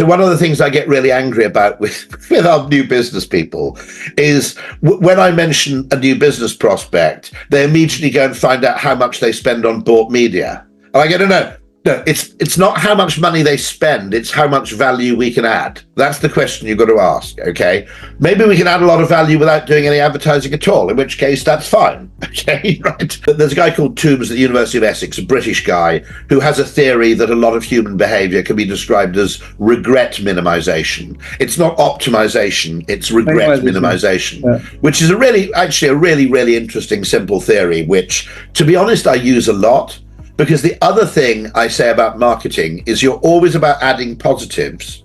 So one of the things I get really angry about with our new business people is when I mention a new business prospect, they immediately go and find out how much they spend on bought media. And I go, no, it's not how much money they spend, it's how much value we can add. That's the question you've got to ask, okay? Maybe we can add a lot of value without doing any advertising at all, in which case that's fine, okay, right? But there's a guy called Toombs at the University of Essex, a British guy, who has a theory that a lot of human behavior can be described as regret minimization. It's not optimization, it's regret minimization, which is actually a really interesting, simple theory, which, to be honest, I use a lot. Because the other thing I say about marketing is you're always about adding positives,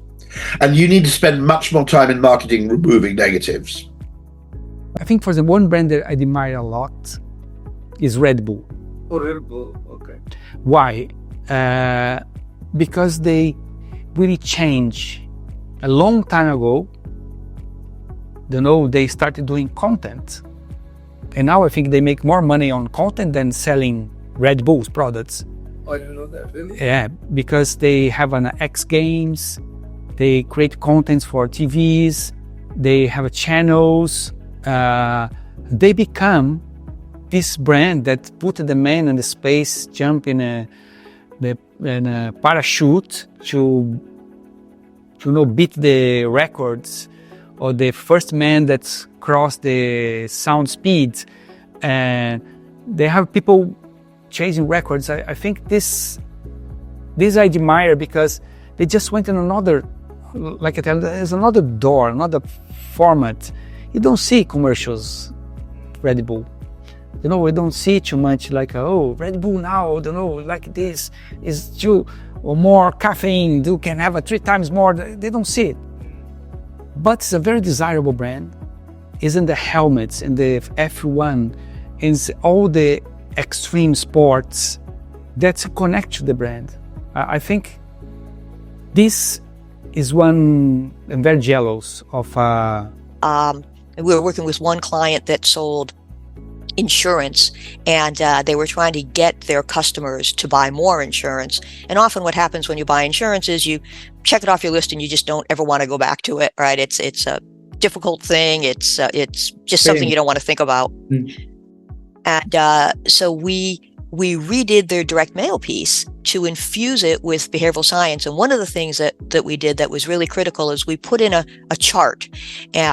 and you need to spend much more time in marketing removing negatives. I think for the one brand that I admire a lot is Red Bull. Oh, Red Bull, okay. Why? Because they really changed. A long time ago, they started doing content. And now I think they make more money on content than selling Red Bull's products. Oh, I didn't know that, really? Yeah, because they have an X Games, they create contents for TVs, they have channels. They become this brand that put the man in the space, jump in a parachute to beat the records, or the first man that crossed the sound speed. And they have people chasing records. I think this I admire because they just went in another, like I tell, there's another door, another format. You don't see commercials, Red Bull. We don't see too much like, oh, Red Bull now, like this is 2 or more caffeine, you can have 3 times more. They don't see it. But it's a very desirable brand. It's in the helmets, in the F1, in all the extreme sports that connect to the brand. I think this is one I'm very jealous of. We were working with one client that sold insurance, and they were trying to get their customers to buy more insurance. And often what happens when you buy insurance is you check it off your list and you just don't ever want to go back to it, right? It's a difficult thing. It's just something you don't want to think about. And so we redid their direct mail piece to infuse it with behavioral science. And one of the things that we did that was really critical is we put in a chart,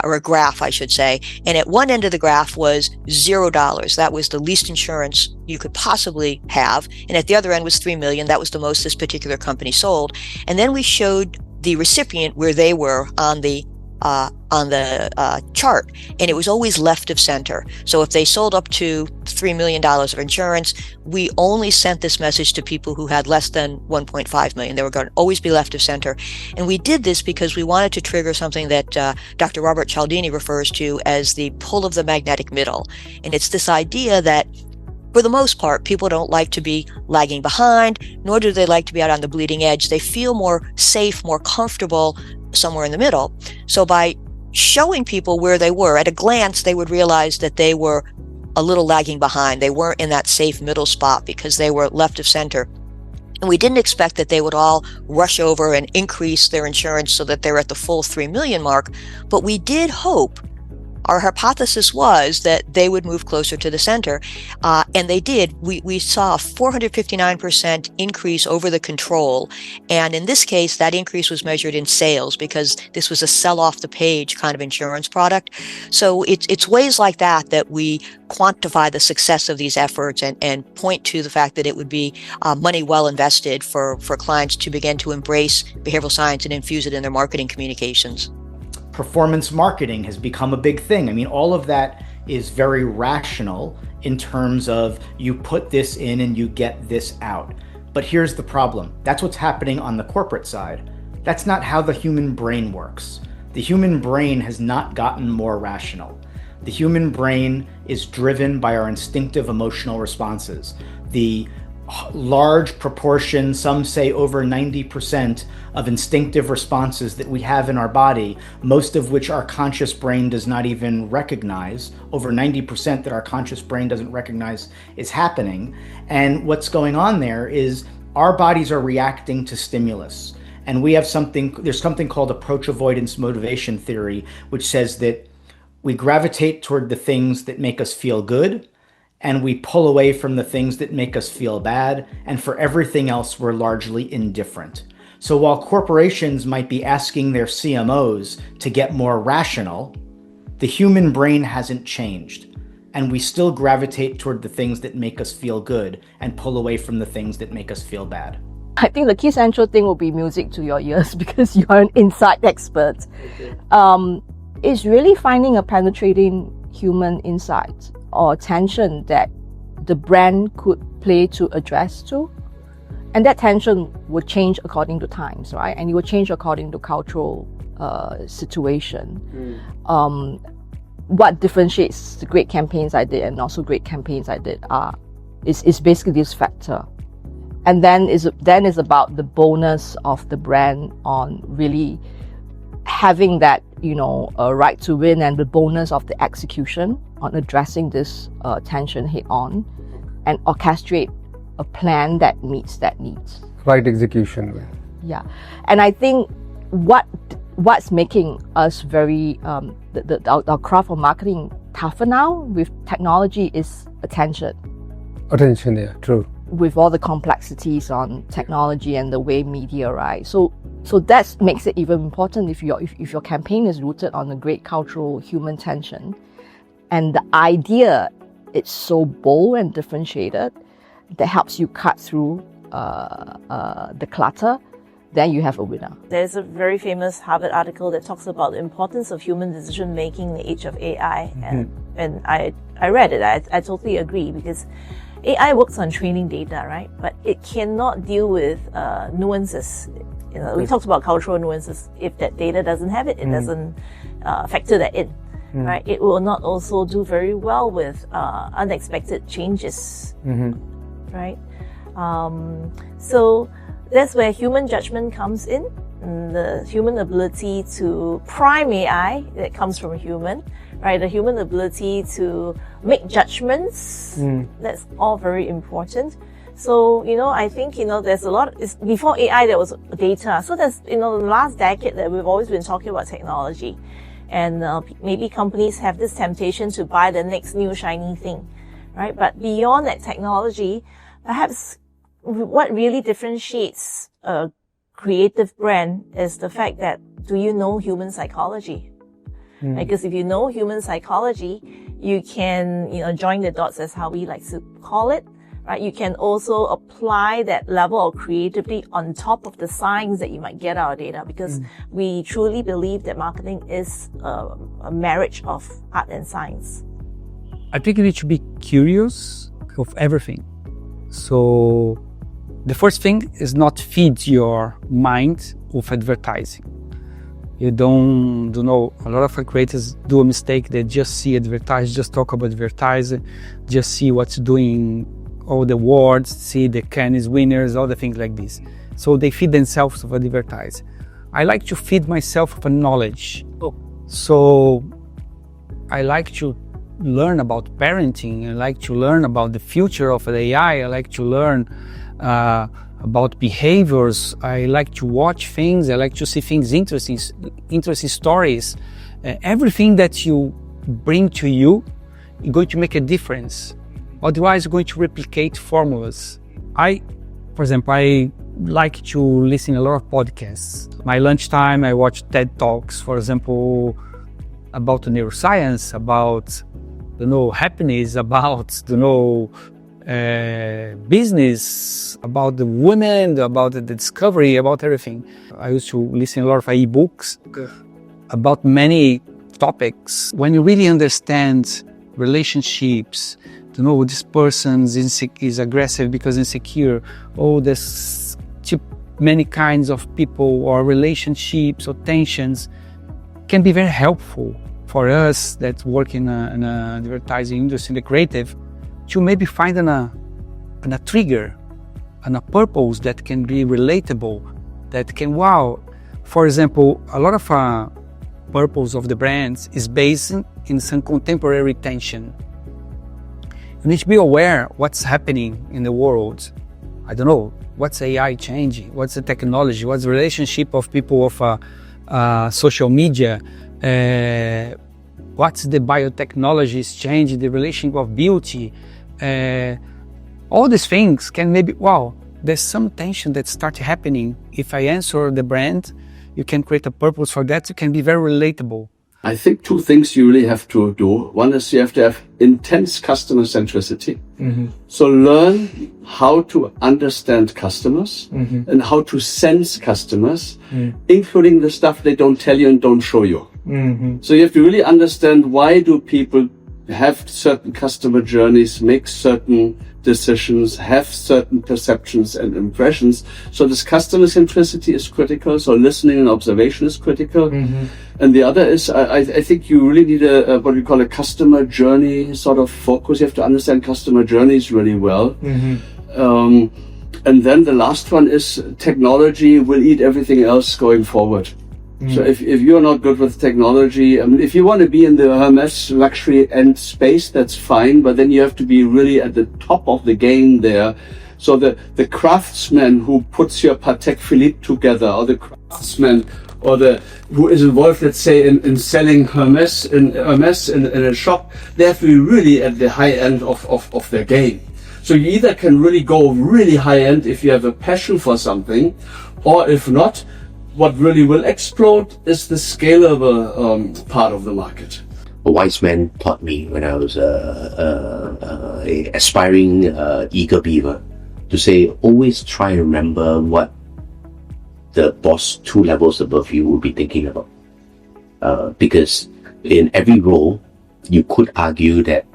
or a graph, I should say. And at one end of the graph was $0. That was the least insurance you could possibly have. And at the other end was 3 million. That was the most this particular company sold. And then we showed the recipient where they were on the chart, and it was always left of center. So if they sold up to $3 million of insurance, we only sent this message to people who had less than 1.5 million. They were going to always be left of center. And we did this because we wanted to trigger something that Dr. Robert Cialdini refers to as the pull of the magnetic middle. And it's this idea that for the most part, people don't like to be lagging behind, nor do they like to be out on the bleeding edge. They feel more safe, more comfortable somewhere in the middle. So by showing people where they were, at a glance, they would realize that they were a little lagging behind. They weren't in that safe middle spot because they were left of center. And we didn't expect that they would all rush over and increase their insurance so that they're at the full 3 million mark. But we did hope, our hypothesis was that they would move closer to the center, and they did. We saw a 459% increase over the control, and in this case, that increase was measured in sales because this was a sell-off-the-page kind of insurance product. So it's ways like that we quantify the success of these efforts and point to the fact that it would be money well invested for clients to begin to embrace behavioral science and infuse it in their marketing communications. Performance marketing has become a big thing. I mean, all of that is very rational in terms of you put this in and you get this out. But here's the problem. That's what's happening on the corporate side. That's not how the human brain works. The human brain has not gotten more rational. The human brain is driven by our instinctive emotional responses. The large proportion, some say over 90% of instinctive responses that we have in our body, most of which our conscious brain does not even recognize, over 90% that our conscious brain doesn't recognize is happening. And what's going on there is our bodies are reacting to stimulus. And there's something called approach avoidance motivation theory, which says that we gravitate toward the things that make us feel good, and we pull away from the things that make us feel bad, and for everything else, we're largely indifferent. So while corporations might be asking their CMOs to get more rational, the human brain hasn't changed, and we still gravitate toward the things that make us feel good and pull away from the things that make us feel bad. I think the key central thing will be music to your ears because you are an insight expert. It's really finding a penetrating human insight or attention that the brand could play to address to. And that tension will change according to times, right? And it will change according to cultural situation. What differentiates the great campaigns I did and also great campaigns I did is basically this factor. And then is about the bonus of the brand on really having that, a right to win, and the bonus of the execution on addressing this tension head on and orchestrate a plan that meets that needs. Right execution. Yeah. And I think what's making us very, our craft of marketing tougher now with technology is attention. Attention, yeah, true. With all the complexities on technology and the way media, right? So that makes it even important if your campaign is rooted on a great cultural human tension, and the idea is so bold and differentiated that helps you cut through the clutter, then you have a winner. There's a very famous Harvard article that talks about the importance of human decision making in the age of AI, and I read it. I totally agree, because AI works on training data, right? But it cannot deal with nuances. We talked about cultural nuances. If that data doesn't have it, it doesn't factor that in, right? It will not also do very well with unexpected changes, right? So that's where human judgment comes in, the human ability to prime AI that comes from a human, right? The human ability to make judgments, that's all very important. So, I think, there's a lot, before AI there was data. So there's, the last decade that we've always been talking about technology. And maybe companies have this temptation to buy the next new shiny thing, right? But beyond that technology, perhaps what really differentiates a creative brand is the fact that, do you know human psychology? Because if you know human psychology, you can, join the dots, as how we like to call it, right? You can also apply that level of creativity on top of the science that you might get out of data, because we truly believe that marketing is a marriage of art and science. I think you need to be curious of everything. So the first thing is not feed your mind with advertising. You don't know, a lot of creators do a mistake. They just see advertise, just talk about advertising, just see what's doing, all the awards, see the Cannes winners, all the things like this. So they feed themselves with advertising. I like to feed myself with knowledge. So I like to learn about parenting. I like to learn about the future of AI. I like to learn about behaviors. I like to watch things. I like to see things, interesting stories. Everything that you bring to you is going to make a difference. Otherwise, you're going to replicate formulas. For example, I like to listen a lot of podcasts. My lunchtime, I watch TED Talks, for example, about neuroscience, about, happiness, about, business, about the women, about the discovery, about everything. I used to listen a lot of e-books about many topics. When you really understand relationships, this person is aggressive because insecure. There's too many kinds of people or relationships or tensions, can be very helpful for us that work in an advertising industry, in the creative, to maybe find a trigger and a purpose that can be relatable, that can wow. For example, a lot of purpose of the brands is based in some contemporary tension. You need to be aware what's happening in the world. I don't know, what's AI changing? What's the technology? What's the relationship of people of social media? What's the biotechnologies changing the relationship of beauty? All these things can maybe, wow, there's some tension that starts happening. If I answer the brand, you can create a purpose for that. You can be very relatable. I think two things you really have to do. One is you have to have intense customer centricity. So learn how to understand customers and how to sense customers, including the stuff they don't tell you and don't show you. So you have to really understand, why do people have certain customer journeys, make certain decisions, have certain perceptions and impressions. So this customer centricity is critical. So listening and observation is critical. And the other is, I think you really need a what we call a customer journey sort of focus. You have to understand customer journeys really well. And then the last one is, technology will eat everything else going forward. So if you're not good with technology, I mean, if you want to be in the Hermes luxury end space, that's fine, but then you have to be really at the top of the game there. So the craftsman who puts your Patek Philippe together, or the craftsman or who is involved, let's say, in selling Hermes in a shop, they have to be really at the high end of their game. So you either can really go really high end if you have a passion for something, or if not, what really will explode is the scalable part of the market. A wise man taught me when I was a aspiring eager beaver to say, always try and remember what the boss 2 levels above you will be thinking about. Because in every role, you could argue that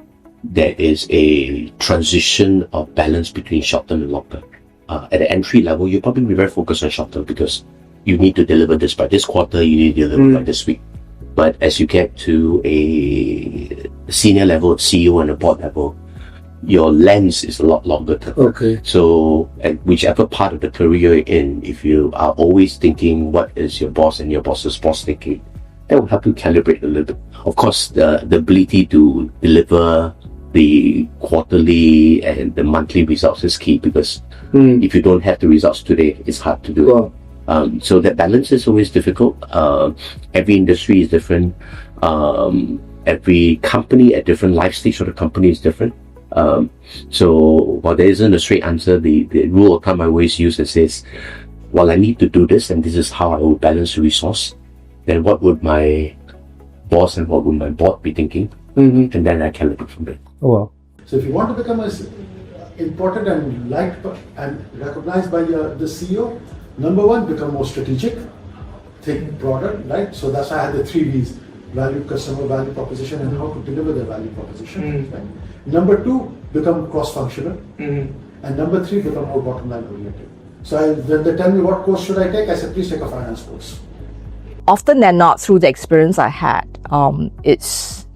there is a transition of balance between short term and long term. At the entry level, you'll probably be very focused on short term because you need to deliver this by this quarter, you need to deliver by this week. But as you get to a senior level, CEO and a board level, your lens is a lot longer term. Okay. So at whichever part of the career you're in, if you are always thinking what is your boss and your boss's boss thinking, that will help you calibrate a little bit. Of course, the ability to deliver the quarterly and the monthly results is key, because if you don't have the results today, it's hard to do it. Wow. So that balance is always difficult. Every industry is different. Every company at different life stage of the company is different. So while there isn't a straight answer, the rule of thumb I always use that says, well, I need to do this and this is how I will balance the resource, then what would my boss and what would my board be thinking? And then I calibrate from there. Oh, wow. So if you want to become as important and liked and recognized by the CEO, number one, become more strategic, think broader, right? So that's why I had the 3 V's: value, customer value proposition, and how to deliver the value proposition. Right? Number 2, become cross-functional. And number 3, become more bottom line oriented. So when they tell me what course should I take, I said, please take a finance course. Often than not, through the experience I had, it's,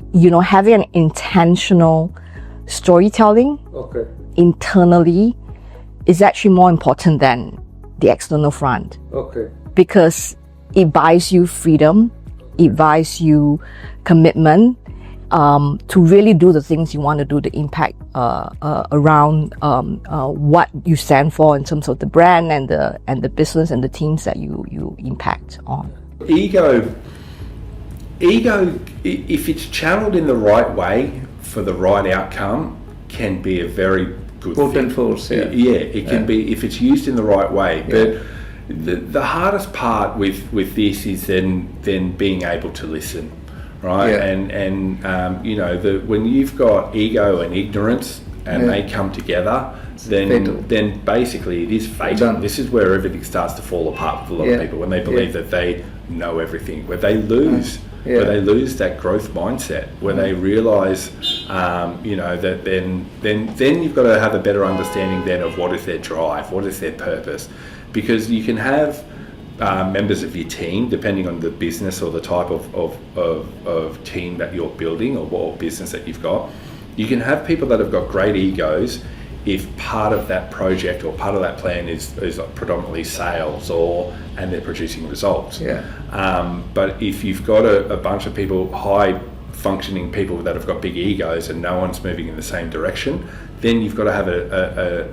having an intentional storytelling internally is actually more important than the external front. Because it buys you freedom, it buys you commitment to really do the things you want to do, the impact around what you stand for in terms of the brand and the business and the teams that you impact on. Ego, if it's channeled in the right way for the right outcome, can be a very good thing. Force, yeah, it can be if it's used in the right way. But the hardest part with this is then being able to listen, right? And when you've got ego and ignorance and they come together, then basically it is fatal. This is where everything starts to fall apart with a lot of people, when they believe that they know everything, where they lose that growth mindset, where they realise that then you've got to have a better understanding then of what is their drive, what is their purpose, because you can have members of your team, depending on the business or the type of team that you're building or what business that you've got. You can have people that have got great egos if part of that project or part of that plan is predominantly sales and they're producing results. But if you've got a bunch of people, high functioning people that have got big egos and no one's moving in the same direction, then you've got to have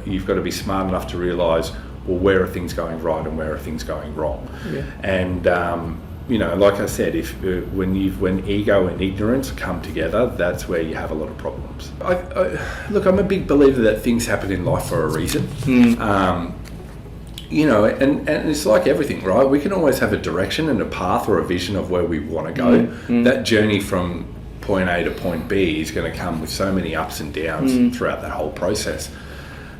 you've got to be smart enough to realise, well, where are things going right and where are things going wrong? Yeah. And you know, like I said, when ego and ignorance come together, that's where you have a lot of problems. Look, I'm a big believer that things happen in life for a reason. You know, and it's like everything, right? We can always have a direction and a path or a vision of where we want to go. That journey from point A to point B is going to come with so many ups and downs throughout that whole process.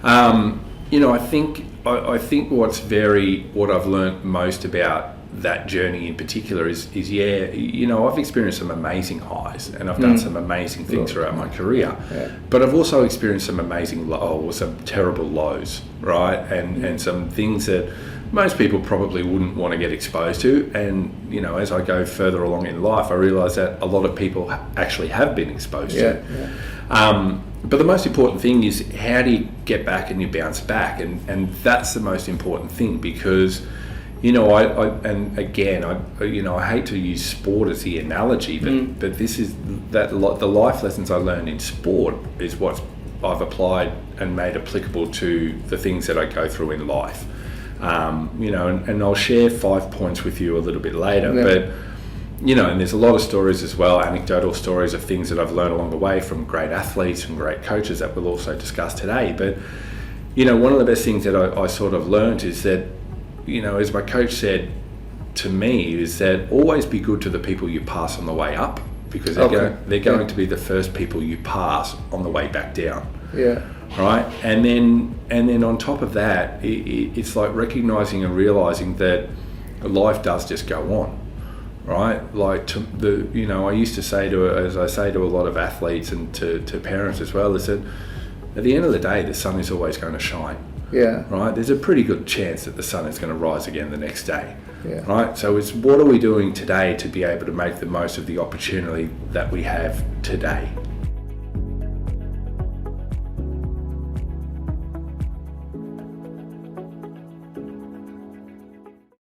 You know, I think what I've learned most about that journey in particular is yeah, you know, I've experienced some amazing highs and I've done some amazing things throughout my career, but I've also experienced some some terrible lows, right? And some things that most people probably wouldn't want to get exposed to. And, you know, as I go further along in life, I realise that a lot of people actually have been exposed to. But the most important thing is, how do you get back and you bounce back? And that's the most important thing, because, you know, I hate to use sport as the analogy, but this is the life lessons I learned in sport is what I've applied and made applicable to the things that I go through in life. You know, and I'll share 5 points with you a little bit later, but, you know, and there's a lot of stories as well, anecdotal stories of things that I've learned along the way from great athletes and great coaches that we'll also discuss today. But, you know, one of the best things that I sort of learned is that, you know, as my coach said to me, is that always be good to the people you pass on the way up, because they're going to be the first people you pass on the way back down. Right? And then on top of that, it's like recognizing and realizing that life does just go on. Right? Like, you know, I used to say as I say to a lot of athletes and to parents as well, is that at the end of the day, the sun is always going to shine. Right? There's a pretty good chance that the sun is going to rise again the next day. Right? So it's, what are we doing today to be able to make the most of the opportunity that we have today?